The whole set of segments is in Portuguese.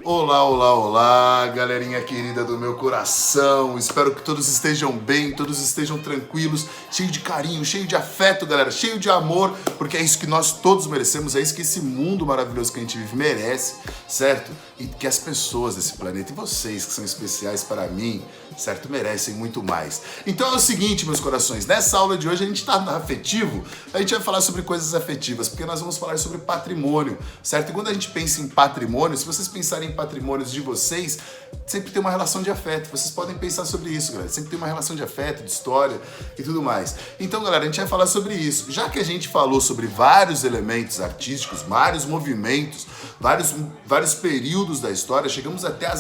Olá, olá, olá, galerinha querida do meu coração. Espero que todos estejam bem, todos estejam tranquilos, cheio de carinho, cheio de afeto, galera, cheio de amor, porque é isso que nós todos merecemos, é isso que esse mundo maravilhoso que a gente vive merece, certo? E que as pessoas desse planeta, e vocês que são especiais para mim, certo? Merecem muito mais. Então é o seguinte, meus corações, nessa aula de hoje a gente tá afetivo, a gente vai falar sobre coisas afetivas, porque nós vamos falar sobre patrimônio, certo? E quando a gente pensa em patrimônio, se vocês pensarem em patrimônios de vocês, sempre tem uma relação de afeto. Vocês podem pensar sobre isso, galera. Sempre tem uma relação de afeto, de história e tudo mais. Então, galera, a gente vai falar sobre isso. Já que a gente falou sobre vários elementos artísticos, vários movimentos, vários períodos da história, chegamos até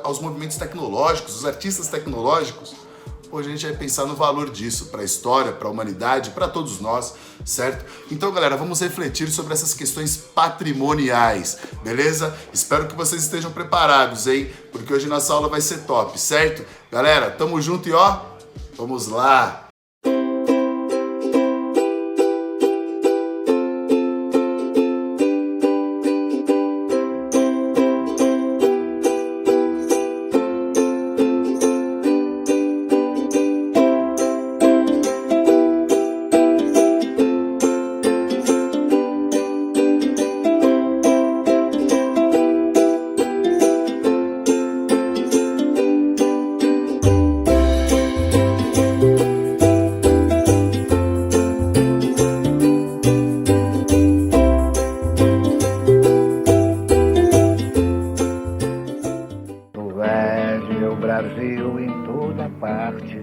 aos movimentos tecnológicos, os artistas tecnológicos. Hoje a gente vai pensar no valor disso para a história, para a humanidade, para todos nós, certo? Então, galera, vamos refletir sobre essas questões patrimoniais, beleza? Espero que vocês estejam preparados, hein? Porque hoje nossa aula vai ser top, certo? Galera, tamo junto e ó, vamos lá! Brasil em toda parte,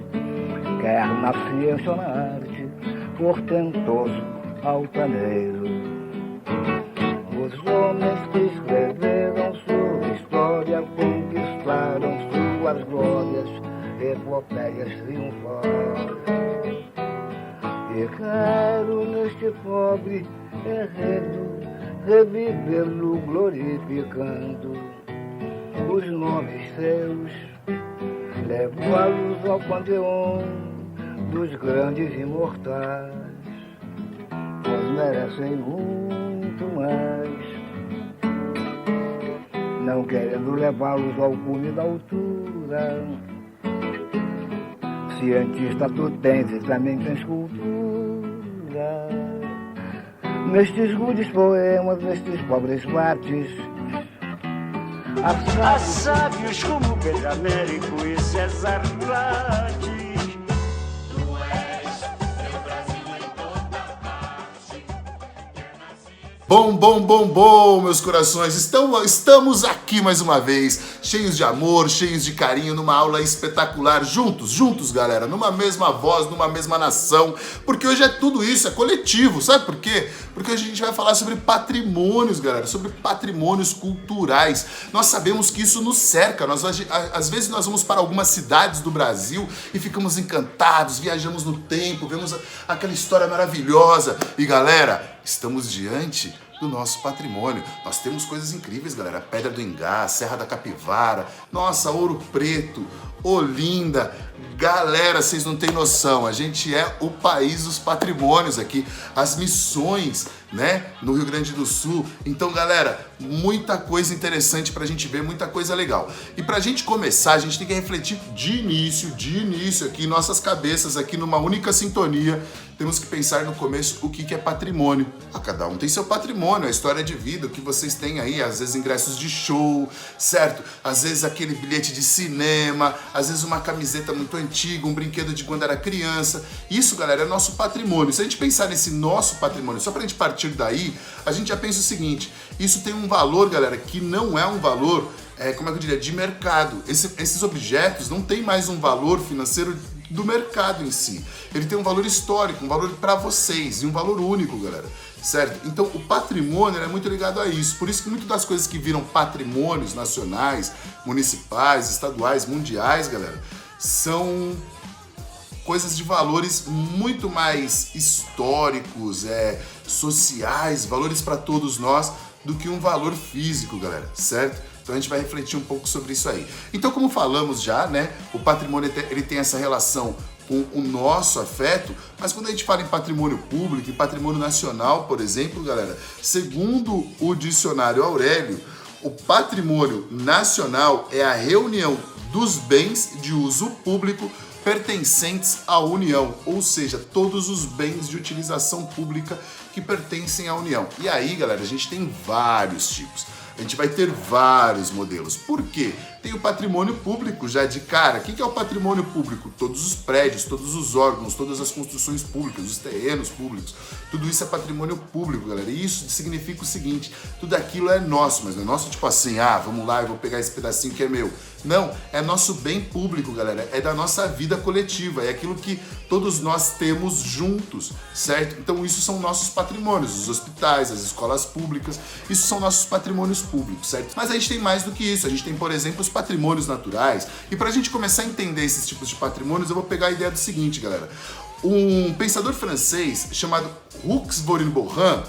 quer na ciência ou na arte, portentoso, altaneiro. Os homens que escreveram sua história conquistaram suas glórias, epopeias triunfais. E quero neste pobre enredo revivê-lo glorificando os nomes seus, levá-los ao panteão dos grandes imortais, pois merecem muito mais. Não querendo levá-los ao cume da altura, cientista tu tens e também tens cultura. Nestes rudes poemas, nestes pobres bates, há sábios como Pedro Américo e César Lattes. Tu és meu Brasil em toda parte. Bom, meus corações, estamos aqui mais uma vez, cheios de amor, cheios de carinho, numa aula espetacular, juntos, galera, numa mesma voz, numa mesma nação, porque hoje é tudo isso, é coletivo, sabe por quê? Porque hoje a gente vai falar sobre patrimônios, galera, sobre patrimônios culturais. Nós sabemos que isso nos cerca, às vezes nós vamos para algumas cidades do Brasil e ficamos encantados, viajamos no tempo, vemos aquela história maravilhosa e, galera, estamos diante do nosso patrimônio. Nós temos coisas incríveis, galera. Pedra do Ingá, Serra da Capivara, nossa, Ouro Preto, Olinda. Galera, vocês não têm noção, a gente é o país dos patrimônios aqui, as missões, né, no Rio Grande do Sul. Então, galera, muita coisa interessante pra gente ver, muita coisa legal. E pra gente começar, a gente tem que refletir de início aqui, em nossas cabeças, aqui numa única sintonia. Temos que pensar no começo o que é patrimônio. Cada um tem seu patrimônio, a história de vida, o que vocês têm aí, às vezes ingressos de show, certo? Às vezes aquele bilhete de cinema, às vezes uma camiseta muito antiga, um brinquedo de quando era criança. Isso, galera, é nosso patrimônio. Se a gente pensar nesse nosso patrimônio, só pra gente partir daí, a gente já pensa o seguinte: isso tem um valor, galera, que não é um valor, como é que eu diria, de mercado. Esses objetos não têm mais um valor financeiro do mercado em si. Ele tem um valor histórico, um valor para vocês, e um valor único, galera, certo? Então o patrimônio é muito ligado a isso. Por isso que muitas das coisas que viram patrimônios nacionais, municipais, estaduais, mundiais, galera, são coisas de valores muito mais históricos, sociais, valores para todos nós, do que um valor físico, galera, certo? Então a gente vai refletir um pouco sobre isso aí. Então, como falamos já, né, o patrimônio ele tem essa relação com o nosso afeto, mas quando a gente fala em patrimônio público, em patrimônio nacional, por exemplo, galera, segundo o dicionário Aurélio, o patrimônio nacional é a reunião dos bens de uso público pertencentes à União, ou seja, todos os bens de utilização pública que pertencem à União. E aí, galera, a gente tem vários tipos. A gente vai ter vários modelos. Por quê? Tem o patrimônio público já de cara. O que é o patrimônio público? Todos os prédios, todos os órgãos, todas as construções públicas, os terrenos públicos. Tudo isso é patrimônio público, galera. E isso significa o seguinte, tudo aquilo é nosso, mas não é nosso tipo assim, vamos lá, eu vou pegar esse pedacinho que é meu. Não, é nosso bem público, galera. É da nossa vida coletiva. É aquilo que todos nós temos juntos, certo? Então isso são nossos patrimônios, os hospitais, as escolas públicas, isso são nossos patrimônios públicos, certo? Mas a gente tem mais do que isso. A gente tem, por exemplo, os patrimônios naturais. E pra gente começar a entender esses tipos de patrimônios, eu vou pegar a ideia do seguinte, galera. Um pensador francês chamado Hugues Borin-Bohan,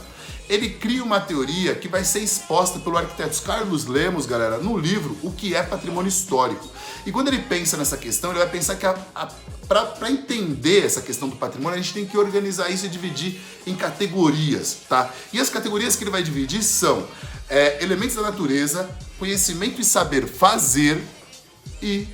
ele cria uma teoria que vai ser exposta pelo arquiteto Carlos Lemos, galera, no livro O que é Patrimônio Histórico. E quando ele pensa nessa questão, ele vai pensar que para entender essa questão do patrimônio, a gente tem que organizar isso e dividir em categorias, tá? E as categorias que ele vai dividir são elementos da natureza, conhecimento e saber fazer e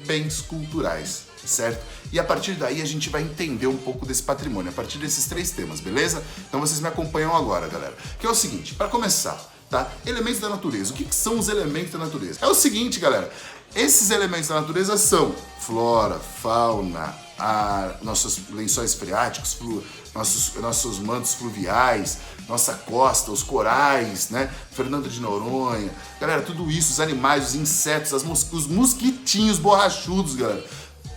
bens culturais, certo? E a partir daí a gente vai entender um pouco desse patrimônio, a partir desses 3 temas, beleza? Então vocês me acompanham agora, galera. Que é o seguinte, para começar, tá? Elementos da natureza. O que são os elementos da natureza? É o seguinte, galera. Esses elementos da natureza são flora, fauna, nossos lençóis freáticos, nossos mantos fluviais, nossa costa, os corais, né? Fernando de Noronha. Galera, tudo isso, os animais, os insetos, os mosquitinhos borrachudos, galera.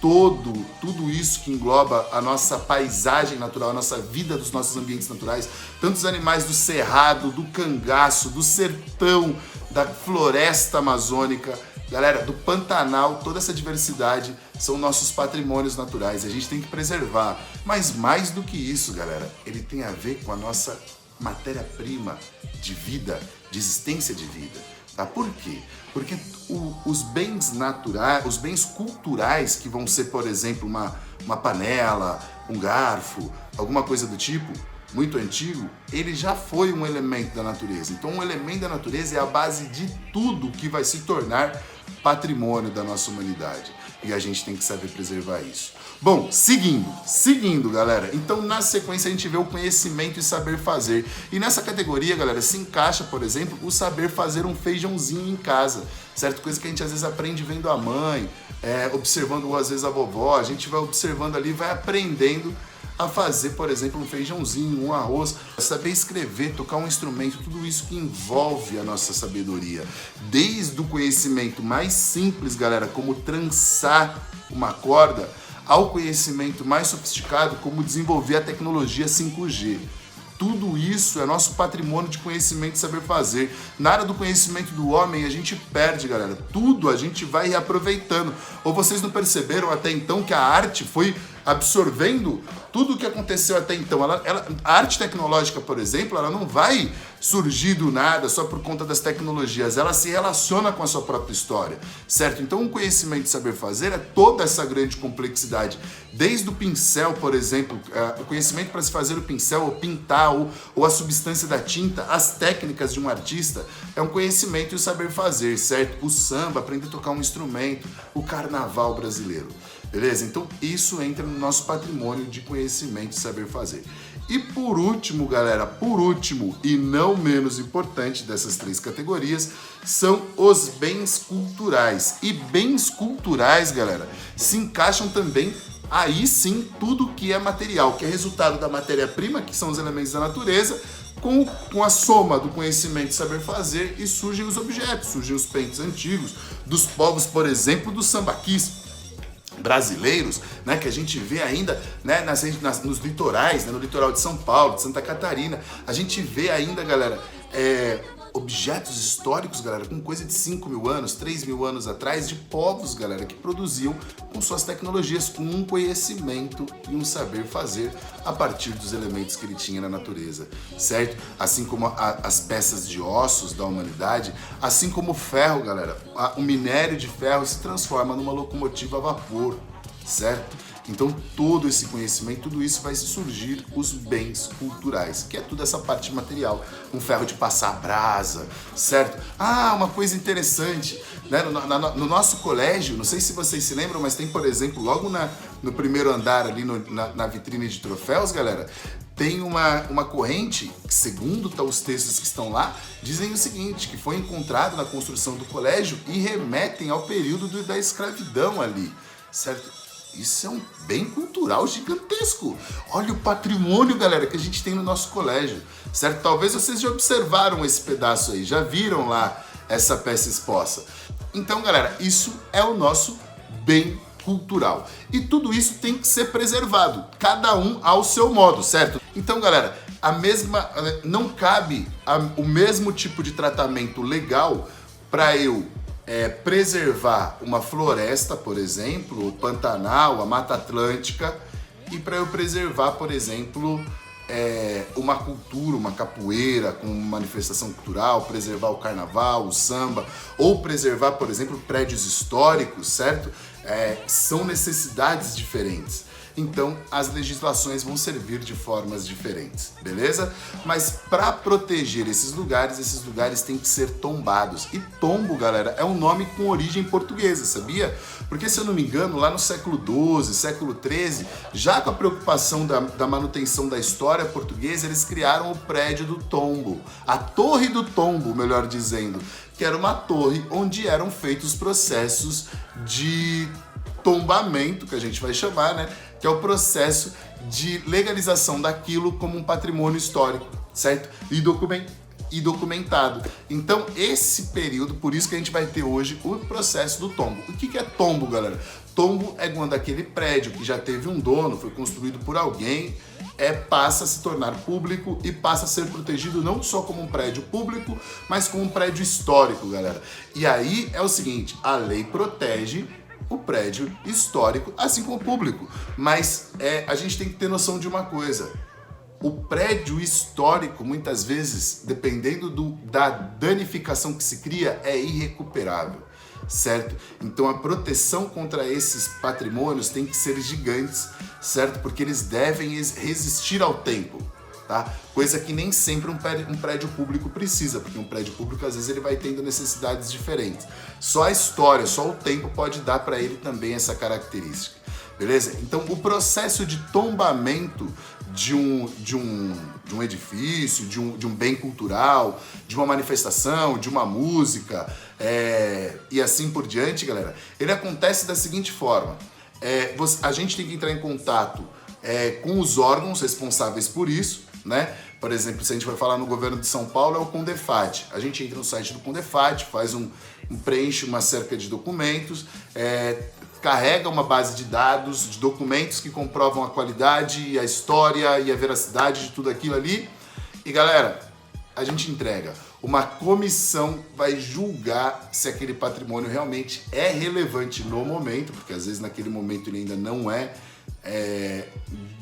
Tudo isso que engloba a nossa paisagem natural, a nossa vida dos nossos ambientes naturais, tantos animais do cerrado, do cangaço, do sertão, da floresta amazônica, galera, do Pantanal, toda essa diversidade são nossos patrimônios naturais, a gente tem que preservar. Mas mais do que isso, galera, ele tem a ver com a nossa matéria-prima de vida, de existência de vida. Tá? Por quê? Porque os bens naturais, os bens culturais, que vão ser, por exemplo, uma panela, um garfo, alguma coisa do tipo, muito antigo, ele já foi um elemento da natureza. Então, um elemento da natureza é a base de tudo que vai se tornar patrimônio da nossa humanidade. E a gente tem que saber preservar isso. Bom, seguindo, galera. Então, na sequência, a gente vê o conhecimento e saber fazer. E nessa categoria, galera, se encaixa, por exemplo, o saber fazer um feijãozinho em casa, certo? Coisa que a gente às vezes aprende vendo a mãe, observando às vezes a vovó. A gente vai observando ali, vai aprendendo a fazer, por exemplo, um feijãozinho, um arroz, saber escrever, tocar um instrumento, tudo isso que envolve a nossa sabedoria. Desde o conhecimento mais simples, galera, como trançar uma corda, ao conhecimento mais sofisticado, como desenvolver a tecnologia 5G. Tudo isso é nosso patrimônio de conhecimento e saber fazer. Na área do conhecimento do homem, a gente perde, galera. Tudo a gente vai reaproveitando. Ou vocês não perceberam até então que a arte foi absorvendo tudo o que aconteceu até então. A arte tecnológica, por exemplo, ela não vai surgir do nada só por conta das tecnologias. Ela se relaciona com a sua própria história, certo? Então, o conhecimento e saber fazer é toda essa grande complexidade. Desde o pincel, por exemplo, o conhecimento para se fazer o pincel, ou pintar, ou a substância da tinta, as técnicas de um artista, é um conhecimento e o saber fazer, certo? O samba, aprender a tocar um instrumento, o carnaval brasileiro. Beleza? Então isso entra no nosso patrimônio de conhecimento e saber fazer. E por último, galera, e não menos importante dessas 3 categorias, são os bens culturais. E bens culturais, galera, se encaixam também, aí sim, tudo que é material, que é resultado da matéria-prima, que são os elementos da natureza, com a soma do conhecimento e saber fazer, e surgem os objetos, surgem os pentes antigos, dos povos, por exemplo, dos sambaquis brasileiros, né, que a gente vê ainda, né, nos litorais, né, no litoral de São Paulo, de Santa Catarina, a gente vê ainda, galera, objetos históricos, galera, com coisa de 5.000 anos, 3.000 anos atrás, de povos, galera, que produziam com suas tecnologias, com um conhecimento e um saber fazer a partir dos elementos que ele tinha na natureza, certo? Assim como as peças de ossos da humanidade, assim como o ferro, galera, o minério de ferro se transforma numa locomotiva a vapor, certo? Então todo esse conhecimento, tudo isso vai surgir os bens culturais, que é toda essa parte material, um ferro de passar brasa, certo? Ah, uma coisa interessante, né? No nosso colégio, não sei se vocês se lembram, mas tem, por exemplo, logo no primeiro andar ali na vitrine de troféus, galera, tem uma corrente que, segundo os textos que estão lá, dizem o seguinte, que foi encontrado na construção do colégio e remetem ao período da escravidão ali, certo? Isso é um bem cultural gigantesco. Olha o patrimônio, galera, que a gente tem no nosso colégio, certo? Talvez vocês já observaram esse pedaço aí, já viram lá essa peça exposta. Então, galera, isso é o nosso bem cultural. E tudo isso tem que ser preservado, cada um ao seu modo, certo? Então, galera, não cabe o mesmo tipo de tratamento legal para eu preservar uma floresta, por exemplo, o Pantanal, a Mata Atlântica, e para eu preservar, por exemplo, uma cultura, uma capoeira com manifestação cultural, preservar o carnaval, o samba, ou preservar, por exemplo, prédios históricos, certo? São necessidades diferentes. Então, as legislações vão servir de formas diferentes, beleza? Mas para proteger esses lugares têm que ser tombados. E tombo, galera, é um nome com origem portuguesa, sabia? Porque, se eu não me engano, lá no século XII, século XIII, já com a preocupação da manutenção da história portuguesa, eles criaram o prédio do tombo, a Torre do Tombo, melhor dizendo, que era uma torre onde eram feitos processos de tombamento, que a gente vai chamar, né? Que é o processo de legalização daquilo como um patrimônio histórico, certo? E documentado. Então, esse período, por isso que a gente vai ter hoje o processo do tombo. O que é tombo, galera? Tombo é quando aquele prédio que já teve um dono, foi construído por alguém, passa a se tornar público e passa a ser protegido não só como um prédio público, mas como um prédio histórico, galera. E aí é o seguinte, a lei protege o prédio histórico, assim como o público. Mas a gente tem que ter noção de uma coisa. O prédio histórico, muitas vezes, dependendo da danificação que se cria, é irrecuperável, certo? Então a proteção contra esses patrimônios tem que ser gigantes, certo? Porque eles devem resistir ao tempo. Tá? Coisa que nem sempre um prédio público precisa, porque um prédio público às vezes ele vai tendo necessidades diferentes. Só a história, só o tempo pode dar para ele também essa característica, beleza? Então o processo de tombamento de um edifício, de um bem cultural, de uma manifestação, de uma música e assim por diante, galera, ele acontece da seguinte forma, a gente tem que entrar em contato com os órgãos responsáveis por isso, né? Por exemplo, se a gente vai falar no governo de São Paulo, é o Condefat. A gente entra no site do Condefat, faz preenche uma cerca de documentos, carrega uma base de dados, de documentos que comprovam a qualidade, a história e a veracidade de tudo aquilo ali. E galera, a gente entrega. Uma comissão vai julgar se aquele patrimônio realmente é relevante no momento, porque às vezes naquele momento ele ainda não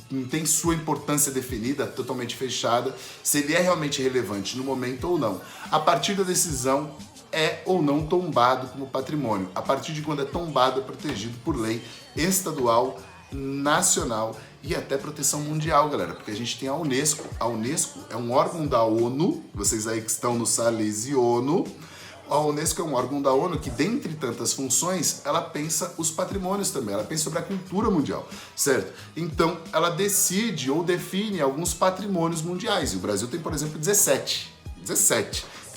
não tem sua importância definida, totalmente fechada, se ele é realmente relevante no momento ou não. A partir da decisão, é ou não tombado como patrimônio. A partir de quando é tombado, é protegido por lei estadual, nacional e até proteção mundial, galera, porque a gente tem a Unesco. A Unesco é um órgão da ONU, vocês aí que estão no Salesiano. A Unesco é um órgão da ONU que, dentre tantas funções, ela pensa os patrimônios também, ela pensa sobre a cultura mundial, certo? Então, ela decide ou define alguns patrimônios mundiais. E o Brasil tem, por exemplo, 17,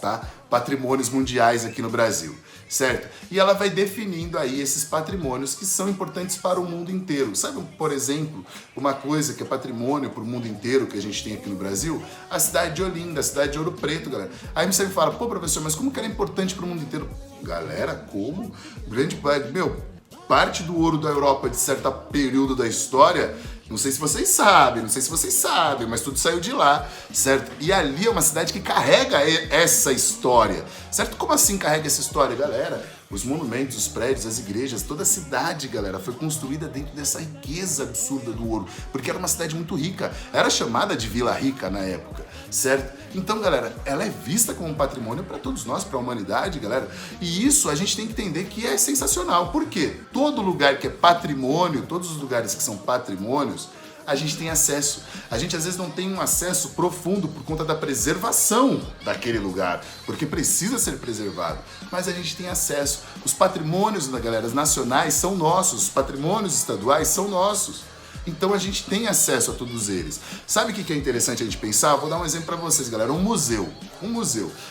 tá? Patrimônios mundiais aqui no Brasil, certo? E ela vai definindo aí esses patrimônios que são importantes para o mundo inteiro. Sabe, por exemplo, uma coisa que é patrimônio para o mundo inteiro que a gente tem aqui no Brasil? A cidade de Olinda, a cidade de Ouro Preto, galera. Aí você me fala, pô, professor, mas como que ela é importante para o mundo inteiro? Galera, como? Parte do ouro da Europa de certo período da história, não sei se vocês sabem, mas tudo saiu de lá, certo? E ali é uma cidade que carrega essa história, certo? Como assim carrega essa história, galera? Os monumentos, os prédios, as igrejas, toda a cidade, galera, foi construída dentro dessa riqueza absurda do ouro, porque era uma cidade muito rica, era chamada de Vila Rica na época, certo? Então, galera, ela é vista como um patrimônio para todos nós, para a humanidade, galera, e isso a gente tem que entender que é sensacional. Por quê? Todo lugar que é patrimônio, todos os lugares que são patrimônios, a gente tem acesso. A gente às vezes não tem um acesso profundo por conta da preservação daquele lugar, porque precisa ser preservado, mas a gente tem acesso. Os patrimônios, galera, nacionais são nossos, os patrimônios estaduais são nossos. Então a gente tem acesso a todos eles. Sabe o que é interessante a gente pensar? Vou dar um exemplo para vocês, galera. Um museu.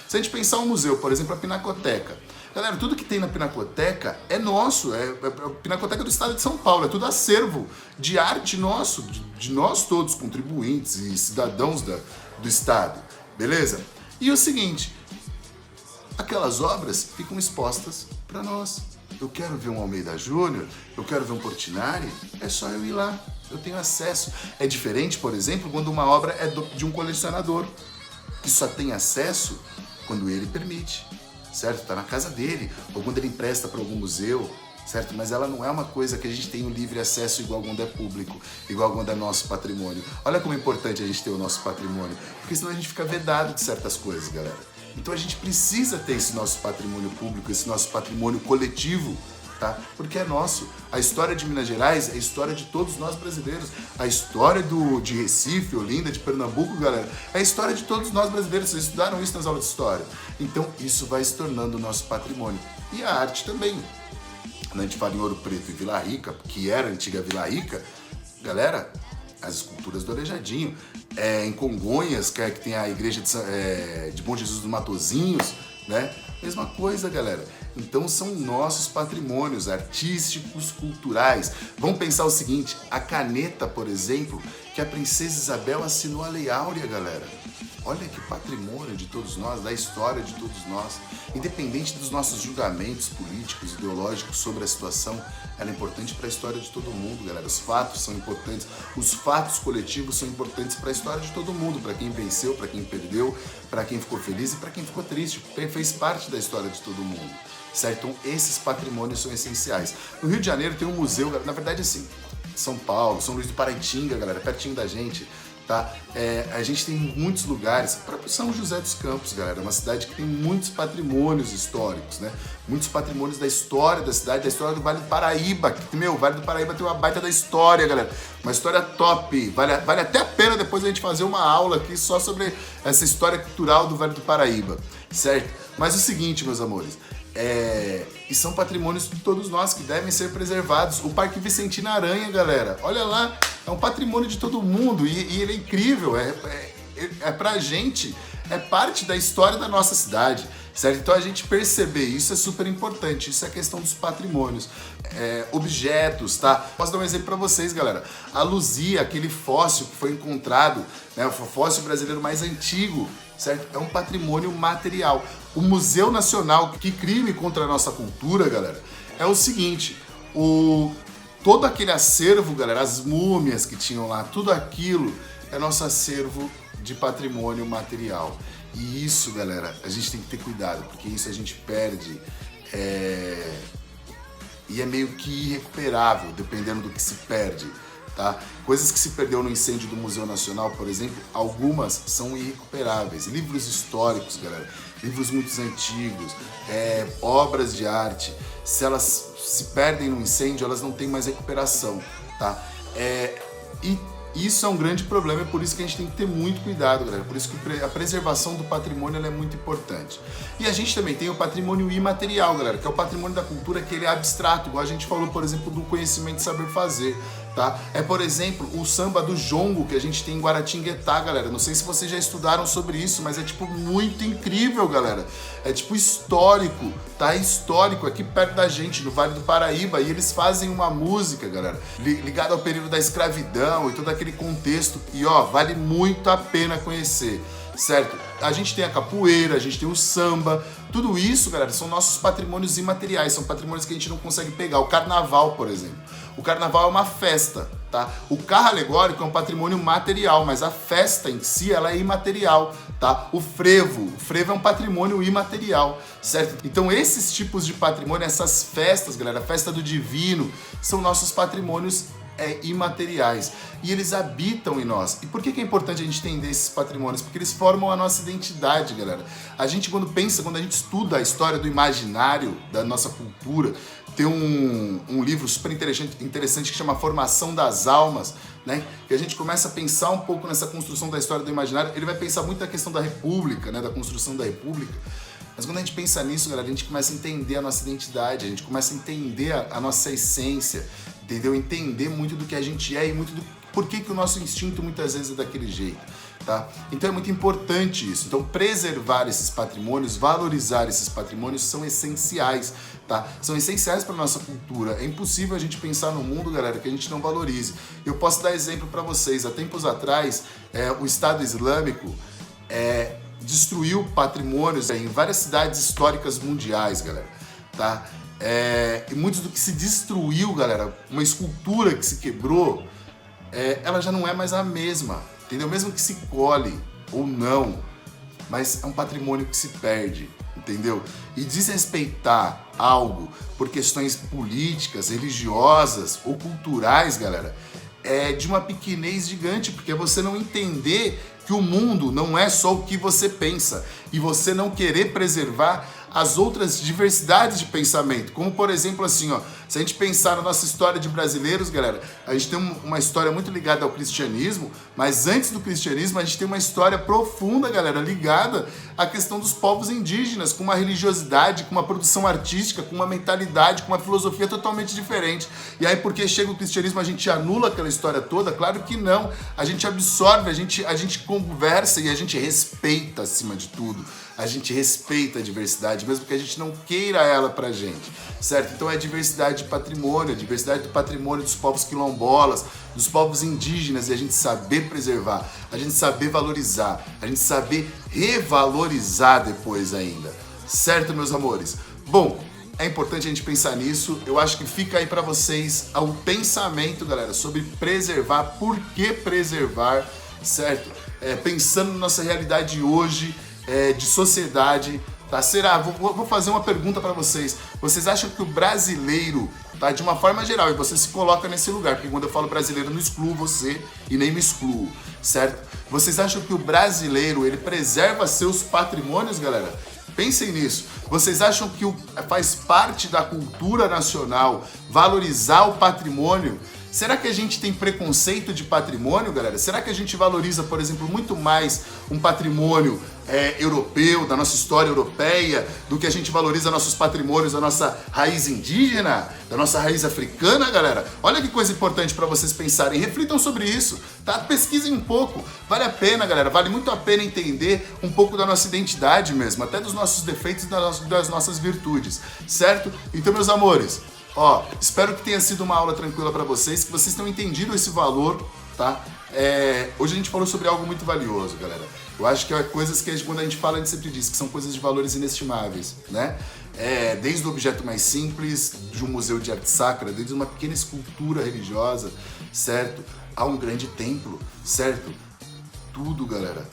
Se a gente pensar um museu, por exemplo, a Pinacoteca. Galera, tudo que tem na Pinacoteca é nosso, é a Pinacoteca do Estado de São Paulo, é tudo acervo de arte nosso, de nós todos, contribuintes e cidadãos do Estado, beleza? E o seguinte, aquelas obras ficam expostas para nós. Eu quero ver um Almeida Júnior, eu quero ver um Portinari, é só eu ir lá, eu tenho acesso. É diferente, por exemplo, quando uma obra é de um colecionador, que só tem acesso quando ele permite. Certo? Tá na casa dele, ou quando ele empresta para algum museu, certo? Mas ela não é uma coisa que a gente tem o livre acesso igual quando é público, igual quando é nosso patrimônio. Olha como é importante a gente ter o nosso patrimônio, porque senão a gente fica vedado de certas coisas, galera. Então a gente precisa ter esse nosso patrimônio público, esse nosso patrimônio coletivo, tá? Porque é nosso. A história de Minas Gerais é a história de todos nós brasileiros. A história de Recife, Olinda, de Pernambuco, galera, é a história de todos nós brasileiros. Vocês estudaram isso nas aulas de história. Então, isso vai se tornando o nosso patrimônio. E a arte também. Quando a gente fala em Ouro Preto e Vila Rica, que era a antiga Vila Rica, galera, as esculturas do Aleijadinho. Em Congonhas, que tem a igreja de Bom Jesus dos Matozinhos, né? Mesma coisa, galera. Então são nossos patrimônios artísticos, culturais. Vamos pensar o seguinte, a caneta, por exemplo, que a princesa Isabel assinou a Lei Áurea, galera. Olha que patrimônio de todos nós, da história de todos nós. Independente dos nossos julgamentos políticos, ideológicos sobre a situação, ela é importante para a história de todo mundo, galera. Os fatos são importantes, os fatos coletivos são importantes para a história de todo mundo, para quem venceu, para quem perdeu, para quem ficou feliz e para quem ficou triste, porque fez parte da história de todo mundo, certo? Então esses patrimônios são essenciais. No Rio de Janeiro tem um museu, na verdade assim, São Paulo, São Luís do Paraitinga, galera, pertinho da gente, tá? A gente tem muitos lugares, o próprio São José dos Campos, galera, é uma cidade que tem muitos patrimônios históricos, né? Muitos patrimônios da história da cidade, da história do Vale do Paraíba, que, o Vale do Paraíba tem uma baita da história, galera, uma história top, vale até a pena depois a gente fazer uma aula aqui só sobre essa história cultural do Vale do Paraíba, certo? Mas o seguinte, meus amores, e são patrimônios de todos nós que devem ser preservados. O Parque Vicentina Aranha, galera, olha lá, é um patrimônio de todo mundo e ele é incrível, pra gente, é parte da história da nossa cidade, certo? Então a gente perceber isso é super importante, isso é questão dos patrimônios, objetos, tá? Posso dar um exemplo pra vocês, galera. A Luzia, aquele fóssil que foi encontrado, né, o fóssil brasileiro mais antigo, certo? É um patrimônio material. O Museu Nacional, que crime contra a nossa cultura, galera, é o seguinte, todo aquele acervo, galera, as múmias que tinham lá, tudo aquilo é nosso acervo de patrimônio material. E isso, galera, a gente tem que ter cuidado, porque isso a gente perde e é meio que irrecuperável, dependendo do que se perde. Tá? Coisas que se perdeu no incêndio do Museu Nacional, por exemplo, algumas são irrecuperáveis. Livros históricos, galera, livros muito antigos, obras de arte, se elas se perdem no incêndio, elas não têm mais recuperação, tá? E isso é um grande problema, é por isso que a gente tem que ter muito cuidado, galera. Por isso que a preservação do patrimônio ela é muito importante. E a gente também tem o patrimônio imaterial, galera, que é o patrimônio da cultura, que ele é abstrato, igual a gente falou, por exemplo, do conhecimento e saber fazer, tá? Por exemplo, o samba do jongo que a gente tem em Guaratinguetá, galera. Não sei se vocês já estudaram sobre isso, mas é tipo muito incrível, galera. É tipo histórico, tá? Histórico, aqui perto da gente, no Vale do Paraíba, e eles fazem uma música, galera, ligada ao período da escravidão e todo aquele contexto, e ó, vale muito a pena conhecer, certo? A gente tem a capoeira, a gente tem o samba, tudo isso, galera, são nossos patrimônios imateriais, são patrimônios que a gente não consegue pegar. O carnaval, por exemplo. O carnaval é uma festa, tá? O carro alegórico é um patrimônio material, mas a festa em si, ela é imaterial, tá? O frevo é um patrimônio imaterial, certo? Então esses tipos de patrimônio, essas festas, galera, a festa do divino, são nossos patrimônios imateriais e eles habitam em nós. E por que é importante a gente entender esses patrimônios? Porque eles formam a nossa identidade, galera. A gente quando a gente estuda a história do imaginário da nossa cultura, tem um livro super interessante que chama Formação das Almas, né? Que a gente começa a pensar um pouco nessa construção da história do imaginário. Ele vai pensar muito na questão da república, né? Da construção da república. Mas quando a gente pensa nisso, galera, a gente começa a entender a nossa identidade, a gente começa a entender a nossa essência, entendeu? Entender muito do que a gente é e muito do porquê que o nosso instinto muitas vezes é daquele jeito, tá? Então é muito importante isso. Então preservar esses patrimônios, valorizar esses patrimônios são essenciais, tá? São essenciais para nossa cultura. É impossível a gente pensar no mundo, galera, que a gente não valorize. Eu posso dar exemplo para vocês. Há tempos atrás, o Estado Islâmico destruiu patrimônios em várias cidades históricas mundiais, galera, tá? E muitos do que se destruiu, galera, uma escultura que se quebrou, ela já não é mais a mesma, entendeu? Mesmo que se cole ou não, mas é um patrimônio que se perde, entendeu? E desrespeitar algo por questões políticas, religiosas ou culturais, galera, é de uma pequenez gigante, porque é você não entender que o mundo não é só o que você pensa e você não querer preservar as outras diversidades de pensamento, como por exemplo assim, ó, se a gente pensar na nossa história de brasileiros, galera, a gente tem uma história muito ligada ao cristianismo, mas antes do cristianismo a gente tem uma história profunda, galera, ligada à questão dos povos indígenas, com uma religiosidade, com uma produção artística, com uma mentalidade, com uma filosofia totalmente diferente. E aí porque chega o cristianismo a gente anula aquela história toda? Claro que não, a gente absorve, a gente conversa e a gente respeita acima de tudo. A gente respeita a diversidade, mesmo que a gente não queira ela pra gente, certo? Então é diversidade de patrimônio, a diversidade do patrimônio dos povos quilombolas, dos povos indígenas, e a gente saber preservar, a gente saber valorizar, a gente saber revalorizar depois ainda, certo, meus amores? Bom, é importante a gente pensar nisso, eu acho que fica aí pra vocês o pensamento, galera, sobre preservar, por que preservar, certo? Pensando na nossa realidade hoje, de sociedade, tá? Será? Vou fazer uma pergunta para vocês. Vocês acham que o brasileiro, tá? De uma forma geral, e você se coloca nesse lugar, porque quando eu falo brasileiro, eu não excluo você e nem me excluo, certo? Vocês acham que o brasileiro, ele preserva seus patrimônios, galera? Pensem nisso. Vocês acham que faz parte da cultura nacional valorizar o patrimônio? Será que a gente tem preconceito de patrimônio, galera? Será que a gente valoriza, por exemplo, muito mais um patrimônio europeu, da nossa história europeia, do que a gente valoriza nossos patrimônios, da nossa raiz indígena, da nossa raiz africana, galera? Olha que coisa importante para vocês pensarem. Reflitam sobre isso, tá? Pesquisem um pouco. Vale a pena, galera. Vale muito a pena entender um pouco da nossa identidade mesmo, até dos nossos defeitos e das nossas virtudes, certo? Então, meus amores, ó, espero que tenha sido uma aula tranquila para vocês, que vocês tenham entendido esse valor, tá? Hoje a gente falou sobre algo muito valioso, galera. Eu acho que é coisas que quando a gente fala, a gente sempre diz que são coisas de valores inestimáveis, né? Desde o objeto mais simples, de um museu de arte sacra, desde uma pequena escultura religiosa, certo? A um grande templo, certo? Tudo, galera,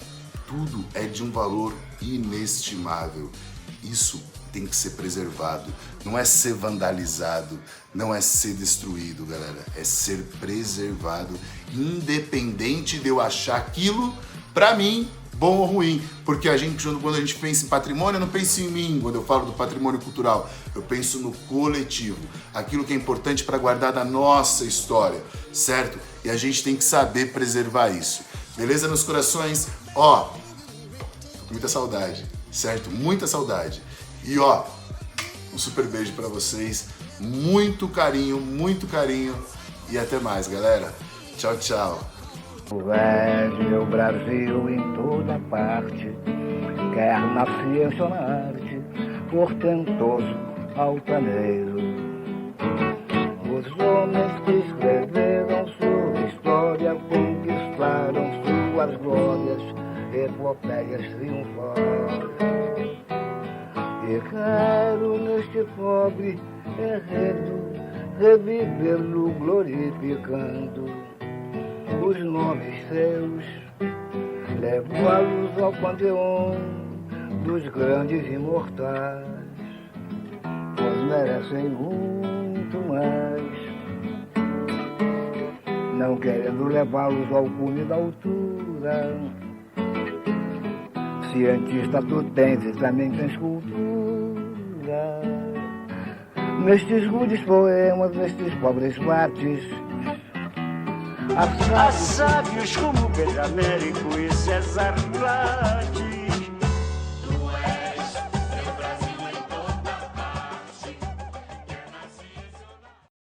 tudo é de um valor inestimável. Isso tem que ser preservado, não é ser vandalizado, não é ser destruído, galera, é ser preservado, independente de eu achar aquilo, pra mim, bom ou ruim, porque quando a gente pensa em patrimônio, eu não penso em mim, quando eu falo do patrimônio cultural, eu penso no coletivo, aquilo que é importante para guardar da nossa história, certo? E a gente tem que saber preservar isso, beleza, meus corações? Ó, muita saudade, certo? Muita saudade. E ó, um super beijo pra vocês, muito carinho e até mais, galera. Tchau, tchau. Velho Brasil em toda parte, quer na ciência ou na arte, portentoso altaneiro. Os homens que escreveram sua história conquistaram suas glórias, epopeias triunfais. E quero neste pobre enredo revivê-lo glorificando os nomes seus, levá-los ao panteão dos grandes imortais, pois merecem muito mais. Não querendo levá-los ao cume da altura, cientista tu tens e também tens cultura. Nestes rudes poemas, nestes pobres bates, há sábios como Pedro Américo e César Plate.